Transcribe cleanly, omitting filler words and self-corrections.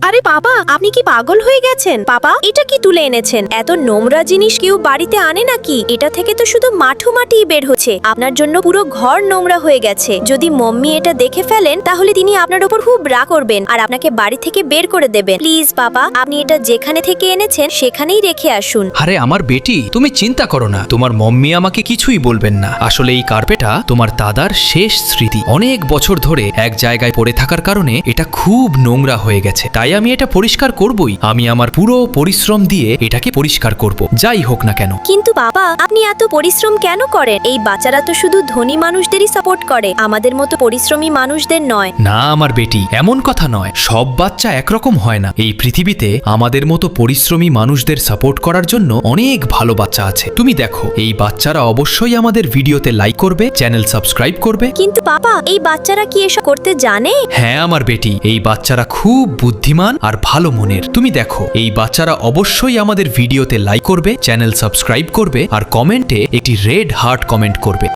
আরে বাবা, আপনি কি পাগল হয়ে গেছেন? পাপা, এটা কি তুলে এনেছেন? এত নোংরা জিনিস কেউ বাড়িতে আনে নাকি? এটা থেকে তো শুধু মাটিই বের হচ্ছে। আপনার জন্য পুরো ঘর নোংরা হয়ে গেছে। যদি মম্মি এটা দেখে ফেলেন তাহলে তিনি আপনার উপর খুব রাগ করবেন আর আপনাকে বাড়ি থেকে বের করে দেবেন। প্লিজ পাপা, আপনি এটা যেখানে থেকে এনেছেন সেখানেই রেখে আসুন। আরে আমার বেটি, তুমি চিন্তা করো না, তোমার মম্মি আমাকে কিছুই বলবেন না। আসলে এই কার্পেটটা তোমার দাদার শেষ স্মৃতি। অনেক বছর ধরে এক জায়গায় পড়ে থাকার কারণে এটা খুব নোংরা হয়ে গেছে, তাই আমি এটা পরিষ্কার করবই। আমি আমার পুরো পরিশ্রম দিয়ে এটাকে পরিষ্কার করব, যাই হোক না কেন। কিন্তু বাবা, আপনি এত পরিশ্রম কেন করেন? এই বাচ্চারা তো শুধু ধনী মানুষদেরই সাপোর্ট করে, আমাদের মতো পরিশ্রমী মানুষদের নয়। না আমার বেটি, এমন কথা নয়। সব বাচ্চা একরকম হয় না। এই পৃথিবীতে আমাদের মতো পরিশ্রমী মানুষদের সাপোর্ট করার জন্য অনেক ভালো বাচ্চা আছে। তুমি দেখো, এই বাচ্চারা অবশ্যই আমাদের ভিডিওতে লাইক করবে, চ্যানেল সাবস্ক্রাইব করবে। কিন্তু পাপা, এই বাচ্চারা কি এসব করতে জানে? হ্যাঁ আমার বেটি, এই বাচ্চারা খুব বুদ্ধিমান আর ভালো মনের। তুমি দেখো, এই বাচ্চারা অবশ্যই আমাদের ভিডিওতে লাইক করবে, চ্যানেল সাবস্ক্রাইব করবে আর কমেন্টে একটি রেড হার্ট কমেন্ট করবে।